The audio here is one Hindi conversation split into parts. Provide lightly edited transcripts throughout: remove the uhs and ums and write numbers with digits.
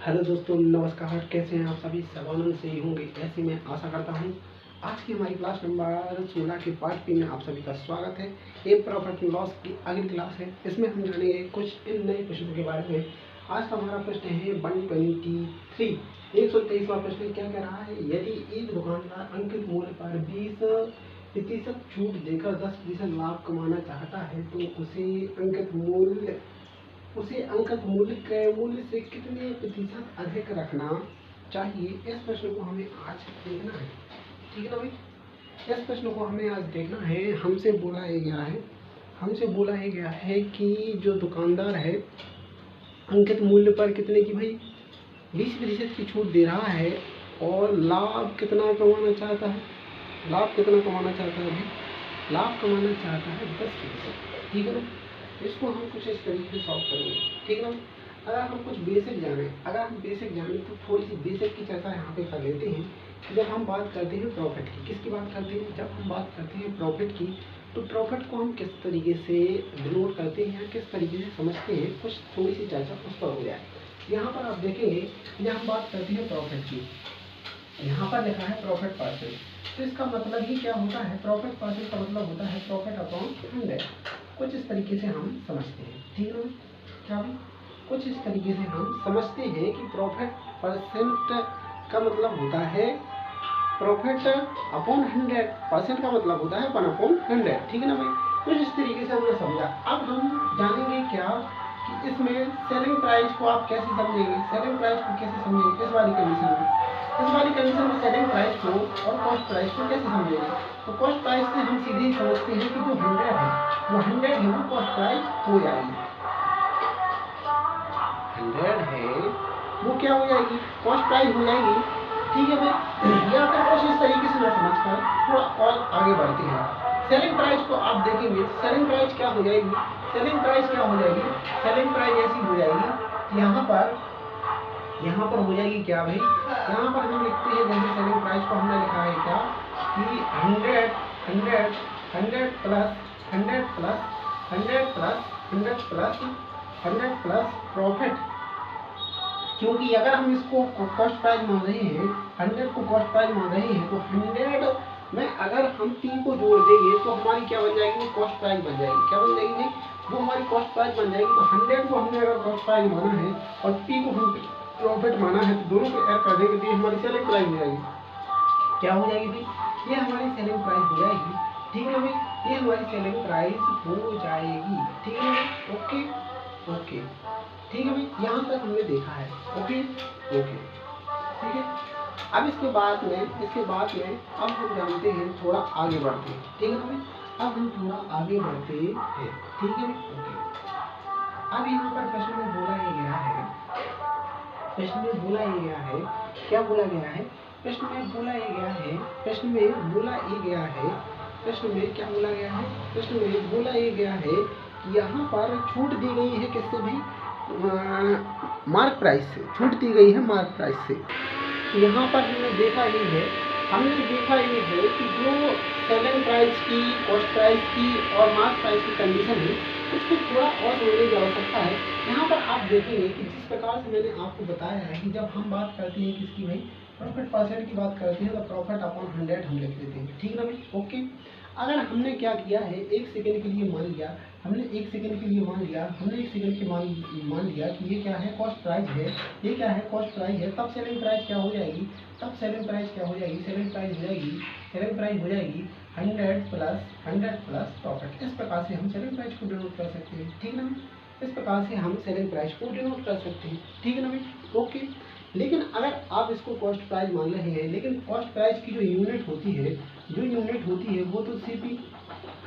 हेलो दोस्तों, नमस्कार। कैसे हैं आप सभी? सर्वानंद से ही होंगे ऐसी मैं आशा करता हूं। आज की हमारी क्लास नंबर 16 के पार्ट 3 में आप सभी का स्वागत है। ये प्रॉफिट एंड लॉस की अगली क्लास है। इसमें हम जानेंगे कुछ इन नए प्रश्नों के बारे में। आज का हमारा प्रश्न है 123। 123वां प्रश्न क्या कह रहा है? यदि एक दुकानदार अंकित मूल्य पर 20% छूट देकर 10% लाभ कमाना चाहता है तो उसे अंकित मूल्य क्रय मूल्य से कितने प्रतिशत अधिक रखना चाहिए? इस प्रश्न को हमें आज देखना है। ठीक है ना भाई? इस प्रश्न को हमें आज देखना है। हमसे बोला गया है कि जो दुकानदार है अंकित मूल्य पर कितने की भाई 20% की छूट दे रहा है और लाभ कितना कमाना चाहता है? लाभ कमाना चाहता है 10%। ठीक है ना? इसको हम कुछ इस तरीके से सॉल्व करेंगे। ठीक है ना? अगर हम बेसिक जाने तो थोड़ी सी बेसिक की चर्चा यहाँ पे कर लेते हैं। जब हम बात करते हैं प्रॉफिट की, किसकी बात करते हैं? जब हम बात करते हैं प्रॉफिट की, तो प्रॉफिट को हम किस तरीके से डिनोट करते हैं या किस तरीके से समझते हैं, कुछ थोड़ी सी चर्चा उस पर हो जाए। यहाँ पर आप देखेंगे, जब हम बात करते हैं प्रॉफिट की, यहाँ पर लिखा है प्रॉफिट परसेंट, तो इसका मतलब ही क्या होता है? प्रॉफिट परसेंट का मतलब होता है प्रॉफिट अपॉन 100। कुछ इस तरीके से हम समझते हैं। ठीक है? क्या कुछ इस तरीके से हम समझते हैं कि प्रॉफिट परसेंट का मतलब होता है प्रॉफिट अपॉन 100%। का मतलब होता है 1/100। ठीक है ना भाई? कुछ इस तरीके से हमने समझा। अब हम जानेंगे क्या कि इसमें सेलिंग प्राइस को आप कैसे समझेंगे? इस वाली कंडीशन में सेलिंग प्राइस को और कॉस्ट प्राइस को कैसे समझेंगे? तो कॉस्ट प्राइस से हम सीधे ही समझते हैं कि जो 100 है वो कॉस्ट प्राइस हो जाएगी। 100 है वो क्या हो जाएगी? कॉस्ट प्राइस हो जाएगी। ठीक है भाई? या फिर कुछ इस तरीके से ना समझकर थोड़ा और आगे बढ़ते हैं। सेलिंग प्राइस को आप देखेंगे, सेलिंग प्राइस क्या हो जाएगी? सेलिंग प्राइस ऐसी हो जाएगी कि यहाँ पर हो जाएगी क्या भाई? यहाँ पर हम लिखते हैं, जैसे सेलिंग प्राइस को हमने लिखा है क्या कि 100 प्रॉफिट। क्योंकि अगर हम इसको कॉस्ट प्राइस मान रहे हैं, 100 को कॉस्ट प्राइस मान रहे हैं, तो 100 में अगर हम P को जोड़ देंगे तो हमारी क्या बन जाएगी? वो कॉस्ट प्राइस बन जाएगी। क्या बन जाएगी भाई? वो हमारी कॉस्ट प्राइस बन जाएगी। तो 100 को हमने अगर कॉस्ट प्राइस माना है और P को हम प्रॉफिट माना है, तो दोनों को ऐड कर देंगे तो हमारी सेलिंग प्राइस हो जाएगी। क्या हो जाएगी भाई? ये हमारी सेलिंग प्राइस हो जाएगी। ठीक है भाई? ये हमारी सेलिंग प्राइस हो जाएगी। ठीक है? ओके। ठीक है भाई? यहाँ तक हमने देखा है। ओके। ठीक है? अब इसके बाद में अब हम जानते हैं, थोड़ा आगे बढ़ते हैं। ठीक है भाई? अब हम थोड़ा आगे बढ़ते हैं। ठीक है? ओके। अब यहाँ पर प्रश्न में बोला ये गया है, क्या बोला गया है? प्रश्न में बोला ये गया है कि यहाँ पर छूट दी गई है किससे भाई? मार्क प्राइस से छूट दी गई है, मार्क प्राइस से। यहाँ पर हमने देखा ये है कि जो सेलिंग प्राइस की, कॉस्ट प्राइस की और मार्क प्राइस की कंडीशन है, उसको थोड़ा और समझने की आवश्यकता है। यहाँ पर आप देखेंगे कि जिस प्रकार से मैंने आपको बताया है कि जब हम बात करते हैं किसकी भाई? प्रॉफिट परसेंट की बात करते हैं, तो प्रॉफिट अपॉन 100 हम लिख देते हैं। ठीक ना भाई? ओके। अगर हमने क्या किया है, एक सेकंड के लिए मान लिया कि ये क्या है? कॉस्ट प्राइस है। ये क्या है? कॉस्ट प्राइस है। तब सेलिंग प्राइस क्या हो जाएगी? सेलिंग प्राइस हो जाएगी 100 प्लस प्रॉफिट। इस प्रकार से हम सेलिंग प्राइस को डिनोट कर सकते हैं। ठीक ना? इस प्रकार से हम सेलिंग प्राइस को डिनोट कर सकते हैं। ठीक है ना भाई? ओके। लेकिन अगर आप इसको कॉस्ट प्राइस मान रहे हैं, लेकिन कॉस्ट प्राइस की जो यूनिट होती है वो तो सीपी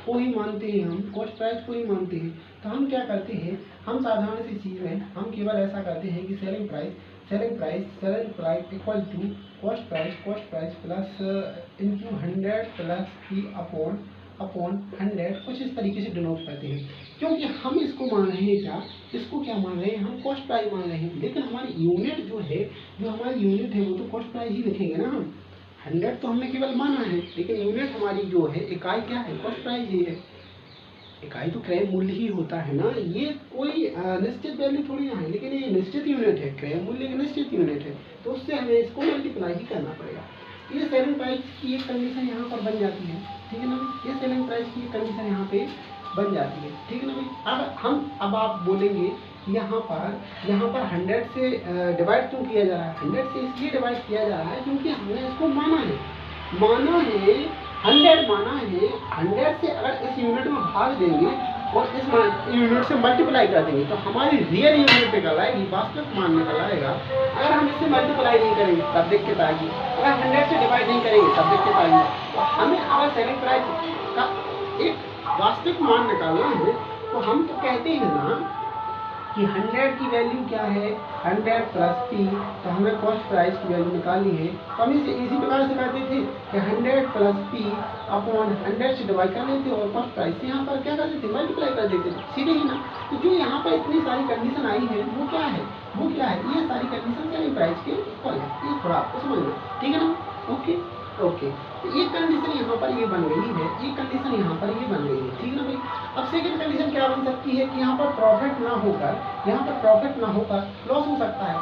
को ही मानते हैं, हम कॉस्ट प्राइस को ही मानते हैं। तो हम क्या करते हैं? हम साधारण सी चीज़ में हम केवल ऐसा करते हैं कि selling price equal to cost price plus into 100 plus P upon 100, कुछ इस तरीके से डिनोट करते हैं। क्योंकि हम इसको मान रहे हैं क्या? हम कॉस्ट प्राइस मान रहे हैं, लेकिन हमारी यूनिट जो हमारी यूनिट है वो तो कॉस्ट प्राइस ही लिखेंगे ना हम। 100 तो हमने केवल माना है, लेकिन यूनिट हमारी जो है, इकाई क्या है? कॉस्ट प्राइस ही है। इकाई तो क्रय मूल्य ही होता है ना, ये कोई निश्चित वैल्यू थोड़ी ना है, लेकिन ये निश्चित यूनिट है, क्रय मूल्य एक निश्चित यूनिट है, तो उससे हमें इसको मल्टीप्लाई ही करना पड़ेगा। ये सेलिंग प्राइस की एक कंडीशन यहाँ पर बन जाती है, ठीक है ना भाई, ये सेलिंग प्राइस की कंडीशन यहाँ पे बन जाती है, ठीक है ना भाई। अब आप बोलेंगे यहाँ पर 100 से डिवाइड क्यों किया जा रहा है? 100 से इसलिए डिवाइड किया जा रहा है क्योंकि हमने इसको माना है 100 माना है। 100 से अगर इस यूनिट में भाग देंगे और इस यूनिट से मल्टीप्लाई कर देंगे तो हमारी रियल यूनिट निकल आएगी, वास्तविक मान निकल आएगा। अगर हम इससे मल्टीप्लाई नहीं करेंगे तब दिक्कत आएगी, अगर 100 से डिवाइड नहीं करेंगे तब दिक्कत आएगी। तो हमें अगर सेलिंग प्राइस का एक वास्तविक मान निकालना है तो हम तो कहते हैं ना कि 100 की वैल्यू क्या है, 100 प्लस पी, तो हमें कॉस्ट प्राइस की वैल्यू निकालनी है। तो हम इसे इसी प्रकार से करते थे कि 100 प्लस पी अपॉन 100 से डिवाइड कर लेते और कॉस्ट प्राइस से यहाँ पर क्या कर देते, मल्टीप्लाई कर देते, सीधे ही ना। तो जो यहाँ पर इतनी सारी कंडीशन आई है वो क्या है, ये सारी कंडीशन सेलिंग प्राइस के इक्वल है, ये थोड़ा आपको समझना, ठीक है ना। ओके, तो ये कंडीशन यहाँ पर ये बन गई है, ये कंडीशन यहाँ पर ये बन गई है, ठीक है ना भाई। अब सेकंड कंडीशन क्या बन सकती है कि यहाँ पर प्रॉफिट ना होकर लॉस हो सकता है,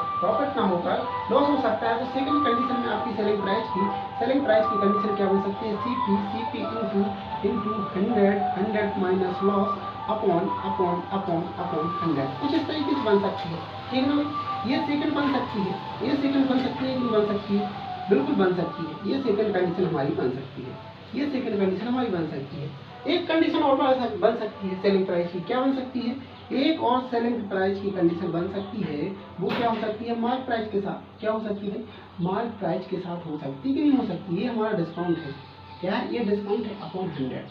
तो सेकंड कंडीशन में आपकी सेलिंग प्राइस की कंडीशन क्या बन सकती है, CP into 100 minus loss upon 100, कुछ इस तरीके से बन सकती है, ठीक है ना भाई। ये सेकंड बन सकती है, बिल्कुल बन सकती है, ये सेकंड कंडीशन हमारी बन सकती है। एक कंडीशन और बन सकती है सेलिंग प्राइस की, क्या बन सकती है, एक और सेलिंग प्राइस की कंडीशन बन सकती है, वो क्या हो सकती है, मार्क प्राइस के साथ, क्या हो सकती है, मार्क प्राइस के साथ हो सकती है कि नहीं हो सकती, ये हमारा डिस्काउंट है, क्या है, ये डिस्काउंट है अपॉन 100,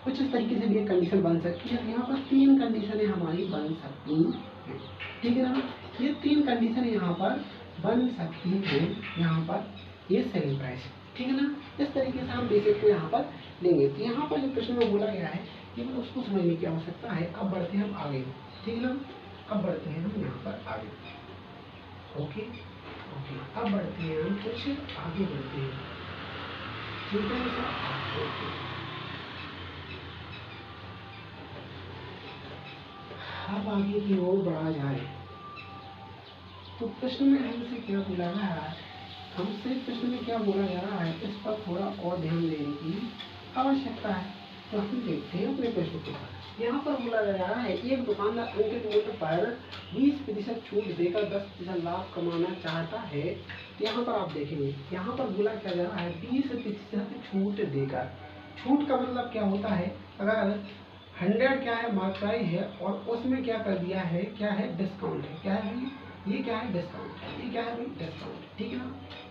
कुछ इस तरीके से भी एक कंडीशन बन सकती है। यहाँ पर 3 कंडीशनें हमारी बन सकती हैं, ठीक है ना। ये 3 कंडीशन यहाँ पर बन सकती है, यहाँ पर ये सेलिंग प्राइस, ठीक है ना। इस तरीके से हम बेसिक को यहाँ पर लेंगे। तो यहाँ पर जो प्रश्न में बोला गया है केवल उसको समझने की आवश्यकता है। अब बढ़ते हैं हम आगे, ठीक है ना, अब बढ़ते हैं हम यहाँ पर आगे, ओके, अब बढ़ते हैं हम कुछ आगे बढ़ते हैं, ठीक है सर, ओके। अब आगे की ओर बढ़ा जाए तो प्रश्न में हमसे क्या बोला गया है, प्रश्न में क्या बोला जा रहा है, इस पर थोड़ा और ध्यान देने की आवश्यकता है। तो हम देखते हैं अपने प्रश्न को। यहाँ पर बोला जा रहा है एक दुकानदार अंकित मूल्य पर 20% छूट देकर 10% लाभ कमाना चाहता है। यहाँ पर आप देखेंगे, यहाँ पर बोला क्या जा रहा है, 20% छूट देकर। छूट का मतलब क्या होता है, अगर 100 क्या है मार्क प्राइस है और उसमें क्या कर दिया है, क्या है, डिस्काउंट है, क्या है भाई, ये क्या है, डिस्काउंट, ये क्या है भाई, डिस्काउंट, ठीक है ना,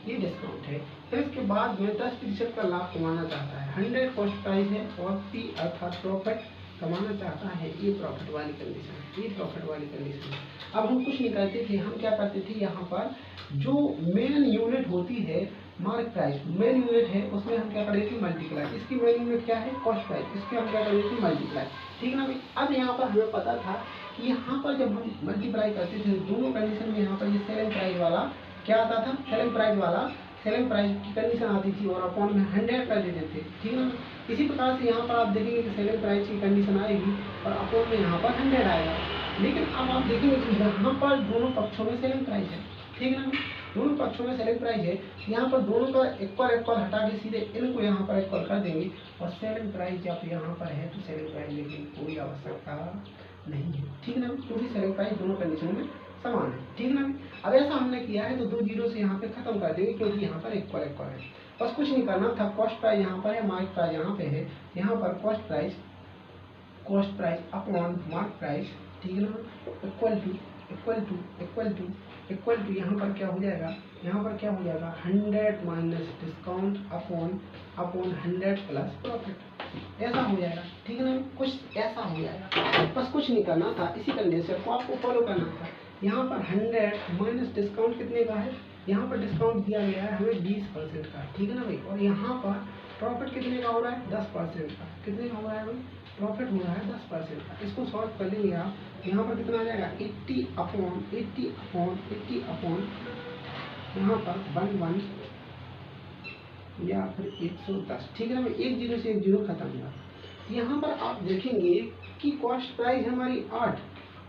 ये डिस्काउंट है। फिर इसके बाद में 10% का लाभ कमाना चाहता है, 100 कॉस्ट प्राइस है और P अर्थात प्रॉफिट कमाना चाहता है, ये प्रॉफिट वाली कंडीशन है। अब हम कुछ नहीं करते थे, हम क्या करते थे, यहाँ पर जो मेन यूनिट होती है मार्क प्राइस, मेन यूनिट है उसमें हम क्या कर देते थे, मल्टीप्लाई। इसकी मेन यूनिट क्या है, कॉस्ट प्राइस, इसके हम क्या कर देते थे, मल्टीप्लाई, ठीक है ना भाई। अब यहाँ पर हमें पता था कि यहाँ पर जब हम मल्टीप्लाई करते थे दोनों कंडीशन में, यहाँ पर ये सेलिंग प्राइस वाला क्या आता था, सेलिंग प्राइस की कंडीशन आती थी और अपॉन में 100 कर देते थे, ठीक है ना। इसी प्रकार से यहाँ पर आप देखेंगे कि सेलिंग प्राइस की कंडीशन आएगी और अपॉन में यहाँ पर 100 आएगा। लेकिन अब आप देखेंगे कि यहाँ पर दोनों पक्षों में सेलिंग प्राइस है, ठीक है ना, दोनों पक्षों में सेलिंग प्राइस है। यहाँ पर दोनों का इक्वल हटा के सीधे इनको यहाँ पर इक्वल कर देंगे और सेलिंग प्राइस जब यहाँ पर है तो सेलिंग प्राइस लेकिन कोई आवश्यकता नहीं है, ठीक है ना, क्योंकि सेलिंग प्राइस दोनों कंडीशन में समान है, ठीक है ना। अब ऐसा हमने किया है तो 2 जीरो से यहाँ पे खत्म कर देंगे क्योंकि यहाँ पर इक्वल है। बस कुछ नहीं करना था, कॉस्ट प्राइस यहाँ पर है, मार्क प्राइस यहाँ पे है, यहाँ पर cost price upon mark price, ठीक है ना, इक्वल टू यहाँ पर क्या हो जाएगा, 100 minus discount upon 100 plus profit, ऐसा हो जाएगा, ठीक है ना, कुछ ऐसा हो जाएगा। बस कुछ नहीं करना था, इसी कंडीशन को आपको फॉलो करना था। यहाँ पर 100 माइनस डिस्काउंट कितने का है, यहाँ पर डिस्काउंट दिया गया है हमें 20% का, ठीक है ना भाई, और यहाँ पर प्रॉफिट कितने का हो रहा है, 10% का, कितने का हो रहा है भाई, प्रॉफिट हो रहा है 10% का। इसको सॉल्व कर लेंगे आप, यहाँ पर कितना आ जाएगा, 80 अपॉन यहाँ पर 11 या फिर 110, ठीक है ना भाई, 1 जीरो से 1 जीरो खत्म हुआ। यहाँ पर आप देखेंगे कि कॉस्ट प्राइस हमारी 8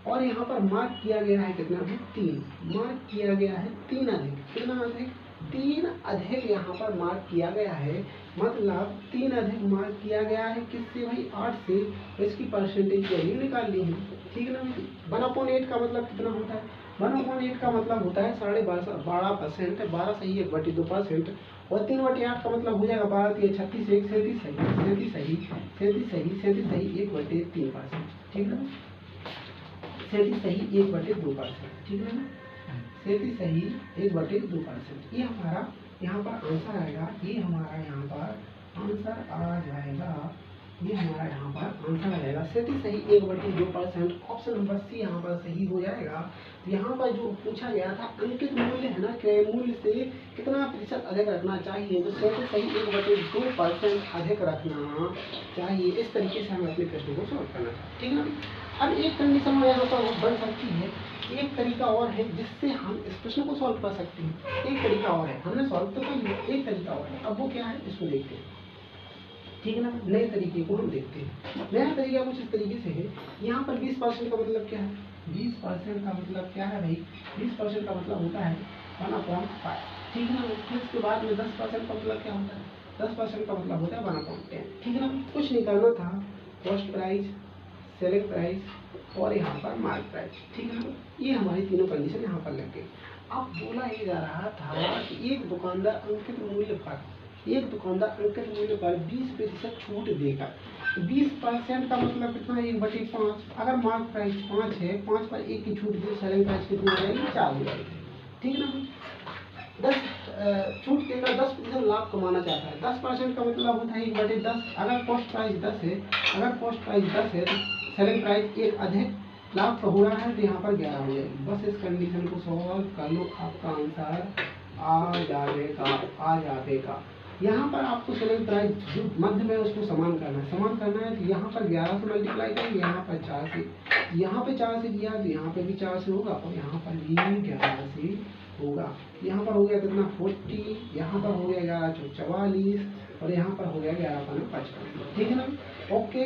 और यहाँ पर मार्क किया गया है कितना है 3, मार्क किया गया है 3 अधिक, कितना अधिक 3 अधिक यहाँ पर मार्क किया गया है, मतलब 3 अधिक मार्क किया गया है किससे भाई 8 से, तो इसकी परसेंटेज वैल्यू निकाल ली है, ठीक है ना। 1/8 का मतलब कितना होता है, 1/8 का मतलब होता है 12.5%, 12 सही 1/2%, और 3/8 का मतलब हो जाएगा 12 36 1 37 सही 37 सही 1/3%, ठीक है ना, 37 सही 1/2%, ठीक है ना, 37 सही 1/2%। ये हमारा यहाँ पर आंसर आएगा, ये हमारा यहाँ पर आंसर आ जाएगा, ये हमारा यहाँ पर आंसर आ जाएगा 37 सही 1/2%। ऑप्शन नंबर सी यहाँ पर सही हो जाएगा। तो यहाँ पर जो पूछा गया था अंकित मूल्य है ना, क्रय मूल्य से कितना प्रतिशत अधिक रखना चाहिए, तो 37 सही 1/2% अधिक रखना चाहिए। इस तरीके से हमें अपने प्रश्न को सॉल्व करना चाहिए, ठीक है ना। अब एक कंडीशन यहाँ पर बन सकती है, एक तरीका और है जिससे हम इस प्रश्न को सॉल्व कर सकते हैं। एक तरीका और है, हमने सॉल्व तो कर लिया, एक तरीका और है, अब वो क्या है इसको देखते हैं, ठीक है ना। नए तरीके को हम देखते हैं। नया तरीका कुछ इस तरीके से है, यहाँ पर 20% का मतलब क्या है, 20% का मतलब क्या है भाई, 20% का मतलब होता है 1/5, ठीक है ना। फिर उसके बाद में 10% का मतलब क्या होता है, 10% का मतलब होता है 1/10, ठीक है ना। कुछ निकालना था, कॉस्ट प्राइस, सेलिंग प्राइस और यहाँ पर मार्क प्राइस, ठीक है ना। ये हमारी तीनों कंडीशन यहाँ पर लग गई। अब बोला ये जा रहा था कि एक दुकानदार अंकित मूल्य पर 20% छूट देगा। 20% का मतलब कितना है 1/5। अगर मार्क प्राइस 5 है, 5 पर 1 की छूट दे, सेलिंग प्राइस कितनी हो जाएगी 4 हो जाएगी, ठीक है ना। 10 छूट देकर 10% लाभ कमाना चाहता है। 10% का मतलब होता है 1/10। अगर कॉस्ट प्राइस 10 है, तो सेलिंग प्राइस 1 अधिक लाभ हो रहा है, तो यहाँ पर 11 हो जाएगी। बस इस कंडीशन को सॉल्व कर लो, आपका आंसर आ जाएगा। यहाँ पर आपको सेलिंग प्राइस जो मध्य में उसको समान करना है, तो यहाँ पर 11 से मल्टीप्लाई करेंगे, यहाँ पर 4 से, यहाँ पे 4 से किया तो यहाँ पे भी 4 से होगा, और यहाँ पर भी 11 से होगा। यहाँ पर हो गया कितना 40, यहाँ पर हो गया 11 × 44, और यहाँ पर हो गया 11 × 55, ठीक है ना। ओके।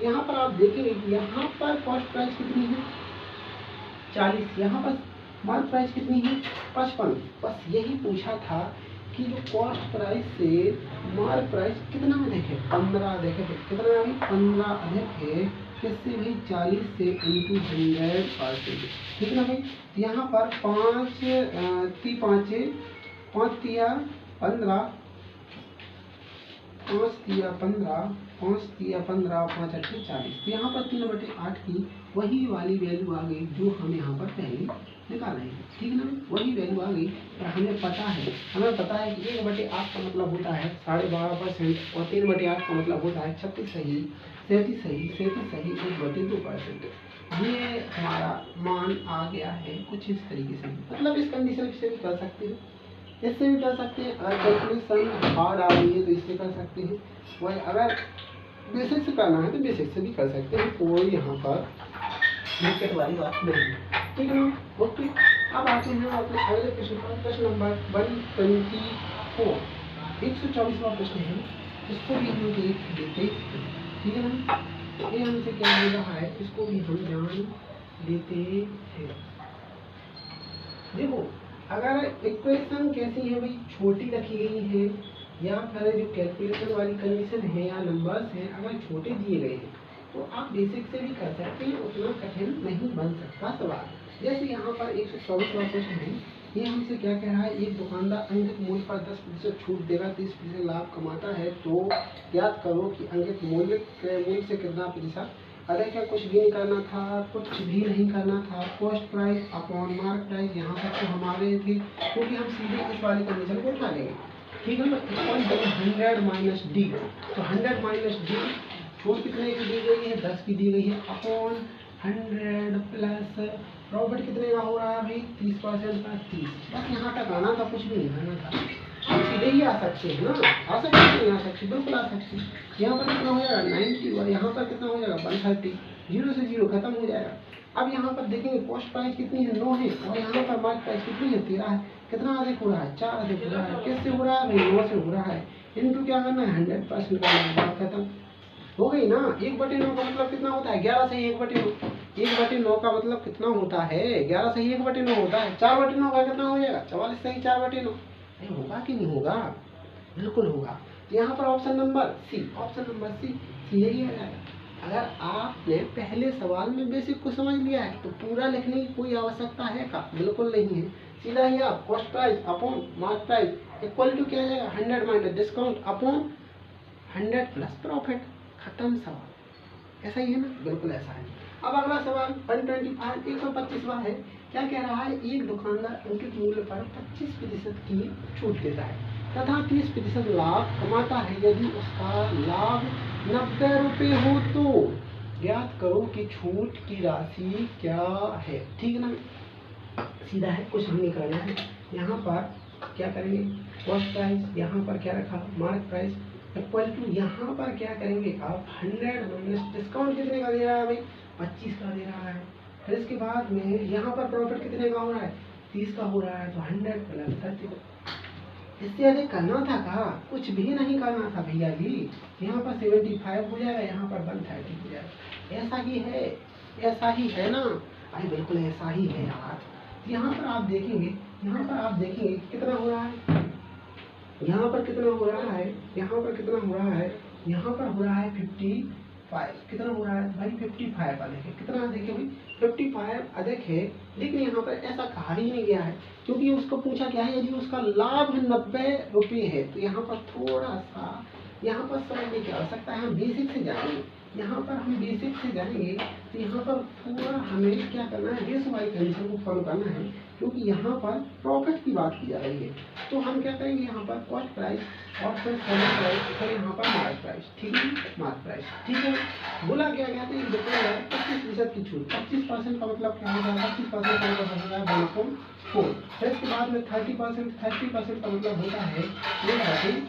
यहाँ पर आप देखेंगे कि यहाँ पर कॉस्ट प्राइस कितनी है 40, यहाँ पर मार्क प्राइस कितनी है 55। बस यही पूछा था कि जो कॉस्ट प्राइस से मार्क प्राइस कितना अधिक है, 15 अधिक है। कितना है 15 अधिक है, किससे भाई 40 से × 100%, ठीक है ना भाई। यहाँ पर 5 3 5 5 तिया 15, 5 तिया 15, 5 तिया 15, 5 8 40। तो यहाँ पर 3/8 की वही वाली वैल्यू आ गई जो हम यहाँ पर पहले निकाल रहे हैं, ठीक है ना। वही वैल्यू आ गई, और हमें पता है कि 1/8 का मतलब होता है 12.5%, और 3/8 का मतलब होता है 36 सही 1/2%। ये हमारा मान आ गया है कुछ इस तरीके से। मतलब इस कंडीशन से भी कर सकते हैं, इससे भी कर सकते हैं। अगर कैलकुलेशन हार्ड आ रही है तो इससे कर सकते हैं, वही अगर बेसिक से करना है तो बेसिक से भी कर सकते हैं। कोई यहाँ पर दिक्कत वाली बात नहीं, ठीक है ना। ओके, अब आते हैं अपने अगले प्रश्न पर। प्रश्न नंबर 124, 124वां प्रश्न है, इसको भी हम देख लेते हैं, ठीक है ना। ये हमसे क्या मिल रहा है, इसको भी हम जान लेते हैं। देखो, अगर इक्वेशन कैसी है भाई, छोटी रखी गई है, या फिर जो कैलकुलेशन वाली कंडीशन है या नंबर्स हैं अगर छोटे दिए गए हैं, तो आप बेसिक से भी कर सकते हैं, उतना कठिन नहीं बन सकता सवाल। जैसे यहाँ पर 124वां प्रश्न है, ये हमसे क्या कह रहा है, एक दुकानदार अंकित मूल्य पर 10% छूट देगा, 30% लाभ कमाता है, तो याद करो कि अंकित मूल्य क्रय मूल्य से कितना प्रतिशत अधिक है। कुछ भी नहीं करना था, कुछ भी नहीं करना था। Cost price upon mark price, यहाँ तक तो हमारे थे, क्योंकि हम सीधे इस वाली कंडीशन को उठा लेंगे, ठीक है ना। 100 माइनस डी, तो 100 माइनस डी छूट कितने की दी गई है, 10 की दी गई है, अपॉन 100 प्लस प्रॉफिट कितने का हो रहा है भाई 30% का 30। बस यहाँ तक आना था, कुछ भी नहीं करना था। हम सीधे ही आ सकते हैं ना, आ सकते हैं, नहीं आ सकते, बिल्कुल आ सकते हैं। यहाँ पर कितना हो जाएगा 90, और यहाँ पर कितना हो जाएगा 130, 0 से 0 खत्म हो जाएगा। अब यहाँ पर देखेंगे कॉस्ट प्राइस कितनी है 9 है, और यहाँ पर मार्क प्राइस कितनी है 13 है। कितना अधिक हो रहा है 4 अधिक हो रहा है। किससे हो रहा है 9 से हो रहा है। इनटू क्या करना है 100% करना है, बात खत्म। हो गई ना। 1/9 का मतलब कितना होता है? 11 सही 1/9। 1/9 का मतलब कितना होता है? 11 सही 1/9 होता है। 4/9 का कितना हो जाएगा? 44 सही 4/9। होगा कि नहीं होगा? बिल्कुल होगा। तो यहाँ पर option number C, option number C यही आ जाएगा। अगर आपने पहले सवाल में बेसिक को समझ लिया है तो पूरा लिखने की कोई आवश्यकता है का? बिल्कुल नहीं है। सीधा ही आप cost price upon mark price equal to क्या आ जाएगा? 100 minus discount upon 100 plus profit. खत्म सवाल। ऐसा ही है ना? बिल्कुल ऐसा है। अब अगला सवाल 125 125वां है। क्या कह रहा है? एक दुकानदार अंकित मूल्य पर 25% की छूट देता है तथा 30% लाभ कमाता है। यदि उसका लाभ 90 रुपये हो तो ज्ञात करो कि छूट की राशि क्या है। ठीक है ना? सीधा है, कुछ भी नहीं करना है। यहाँ पर क्या करेंगे? कॉस्ट प्राइस, यहाँ पर क्या रखा? मार्क प्राइस इक्वल टू, यहाँ पर क्या करेंगे आप? 100 माइनस डिस्काउंट कितने का दे रहा है भाई? 25 का दे रहा है। फिर इसके बाद में यहाँ पर प्रॉफिट कितने का हो रहा है? 30 का हो रहा है। तो 100 प्लस 30। इससे अधिक करना था का? कुछ भी नहीं करना था भैया जी। यहाँ पर 75 हो जाएगा, यहाँ पर 130 हो जाएगा। ऐसा ही है, ऐसा ही है ना? अरे बिल्कुल ऐसा ही है यार। यहाँ पर आप देखेंगे, यहाँ पर आप देखेंगे कितना हो रहा है? यहाँ पर कितना हो रहा है? यहाँ पर कितना हो रहा है? यहाँ पर हो रहा है 55। कितना हो रहा है भाई? 55 अधिक है। कितना अधिक है भाई? 55 अधिक है। लेकिन यहाँ पर ऐसा कहा ही नहीं गया है, क्योंकि उसको पूछा क्या है? यदि उसका लाभ 90 रुपये है तो यहाँ पर थोड़ा सा यहाँ पर समझने की आवश्यकता है। हम बेसिक से जाएंगे, यहाँ पर हम बेसिक से जाएंगे तो यहाँ पर थोड़ा हमें क्या करना है? रेशो वाली कंडीशन को फॉलो करना है, क्योंकि यहाँ पर प्रॉफिट की बात की जा रही है। तो हम क्या करेंगे? यहाँ पर कॉस्ट प्राइस और फिर सेलिंग प्राइस, फिर यहाँ पर मार्क प्राइस। ठीक है? Mark price. ठीक है? बोला क्या कहते हैं? दुकानदार 25% की छूट। 25% का मतलब क्या होता है? 25% का मतलब होता है 1/4। फिर इसके बाद में 30% का मतलब होता है 3/10।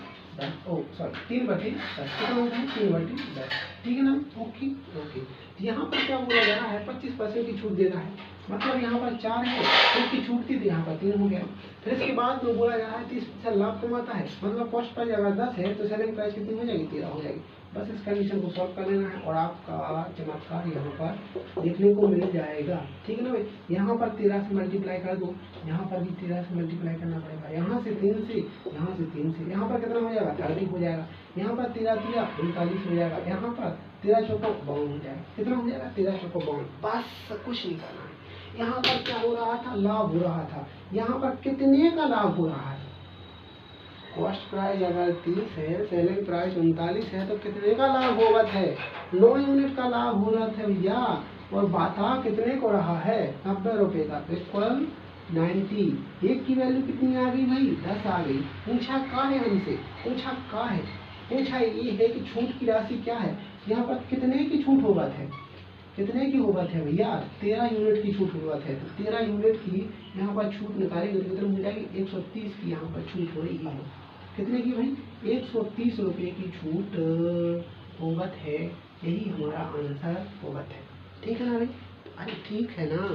कितना होता है? 3/10। ठीक है ना? Okay okay. यहाँ पर क्या बोला जा रहा है? 25% की छूट दे रहा है, मतलब यहाँ पर 4 है, उसकी छूट थी तो यहाँ पर 3 हो गया। फिर इसके बाद में बोला जा रहा है 30% लाभ कमाता है, मतलब कॉस्ट प्राइस अगर 10 है तो सेलिंग प्राइस कितनी हो जाएगी? 13 हो जाएगी। बस इस कंडीशन को सॉल्व कर लेना है और आपका चमत्कार यहाँ पर देखने को मिल जाएगा। ठीक है ना भाई? यहाँ पर 13 से मल्टीप्लाई कर दो, यहाँ पर भी 13 से मल्टीप्लाई करना पड़ेगा। यहाँ से 3 से, यहाँ से 3 से, यहाँ पर कितना हो जाएगा? 30 हो जाएगा। यहाँ पर 13 39 हो जाएगा। यहाँ पर 13 चौको 52 हो जाएगा। कितना हो जाएगा? 13 चौको 52। बस कुछ नहीं करना है। यहाँ पर क्या हो रहा था? लाभ हो रहा था। यहाँ पर कितने का लाभ हो रहा है? कॉस्ट प्राइस अगर 30 है, सेलिंग प्राइस 39 है, तो कितने का लाभ होगा? 9 यूनिट का लाभ हो रहा था भैया। और बता कितने को रहा है? 90 रुपये का। इक्वल 90। एक की वैल्यू कितनी आ गई भाई? 10 आ गई। पूछा का है हमसे? पूछा का है? पूछा ये है कि छूट की राशि क्या है? यहाँ पर कितने की छूट होगा थे? कितने की होगा थे भैया? 13 यूनिट की छूट होगा थे। तो 13 यूनिट की यहाँ पर छूट निकालेंगे तो कितनी मिल जाएगी? 130 की यहाँ पर छूट हो रही है। कितने की भाई? 130 रुपये की छूट होगत है। यही हमारा आंसर होगत है। ठीक है ना भाई? अरे ठीक है ना?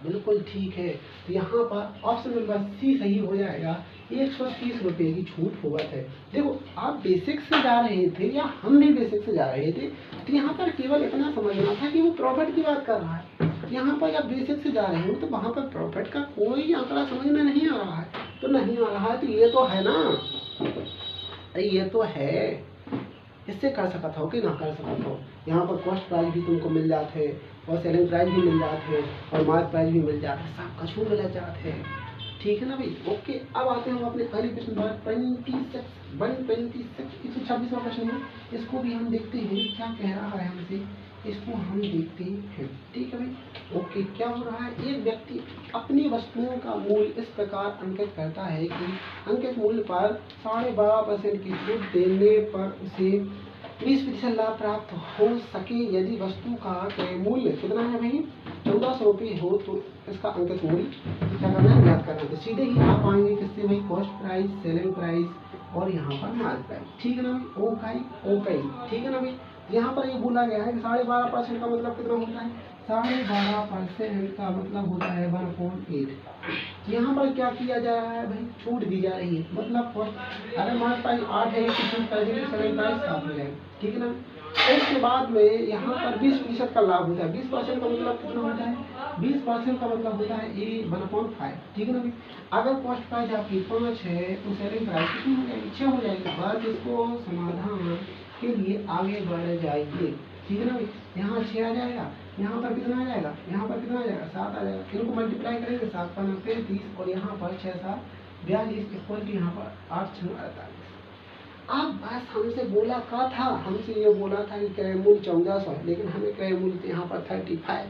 बिल्कुल ठीक है। तो यहाँ पर ऑप्शन नंबर सी सही हो जाएगा। 130 रुपये की छूट होगत है। देखो आप बेसिक से जा रहे थे या हम भी बेसिक से जा रहे थे, तो यहाँ पर केवल इतना समझना था कि वो प्रॉफिट की बात कर रहा है। यहाँ पर जब बेसिक से जा रहे हो तो वहाँ पर प्रॉफिट का कोई आंकड़ा समझ में नहीं आ रहा है। तो नहीं आ रहा है तो ये तो है ना, ये तो है। इससे कर सकता हो कि ना कर सकता हो। यहाँ पर कॉस्ट प्राइस भी तुमको मिल जाते और सेलिंग प्राइस भी मिल जाते और मार्क प्राइस भी मिल जाते, सब कछू मिल जाते हैं। ठीक है ना भाई? ओके। अब आते हैं हम अपने अगले प्रश्न पर 126वां प्रश्न है। इसको भी हम देखते हैं क्या कह रहा है हमसे, इसको हम देखते हैं। ठीक है भाई? ओके। क्या हो रहा है? एक व्यक्ति अपनी वस्तुओं का मूल्य इस प्रकार अंकित करता है कि अंकित मूल्य पर 12.5% की छूट देने पर उसे 20% लाभ प्राप्त हो सके। यदि वस्तु का क्रय मूल्य कितना है भाई? 1400 रुपये हो तो इसका अंकित मूल्य क्या करना है? ज्ञात करना है। तो सीधे ही आप आएंगे किससे भाई? कॉस्ट प्राइस, सेलिंग प्राइस और यहाँ पर मार्क प्राइस। ठीक है ना भाई? ओके। ठीक है ना भाई? यहाँ पर ये बोला गया है कि 12.5% का मतलब कितना होता है? 12.5% का मतलब होता है 1/8। यहाँ पर क्या किया जा रहा है भाई? छूट दी जा रही है। मतलब अगर मार्क प्राइस 8 है, इसकी छूट कर देंगे, सेलिंग प्राइस 7 हो जाएगी। ठीक है ना? उसके बाद में यहाँ पर 20% का लाभ होता है। 20% का मतलब कितना होता है? 20% का मतलब होता है ए 1/5। ठीक है ना भाई? अगर कॉस्ट प्राइस आपकी 5 है तो सेलिंग प्राइस कितनी हो जाएगी? 6 हो जाएगी। बस इसको समाधान के लिए आगे बढ़ जाइए। ठीक है ना भाई? यहाँ 6 आ जाएगा, यहाँ पर कितना आ जाएगा? यहाँ पर कितना आ जाएगा? 7 आ जाएगा। इनको मल्टीप्लाई करेंगे, 7 5 35 और यहाँ पर 6 7 42 इक्वल टू यहाँ पर 8 6 48। अब बस हमसे बोला क्या था? हमसे ये बोला था कि क्रय मूल्य 1400 है, लेकिन हमें क्रय मूल्य यहाँ पर 35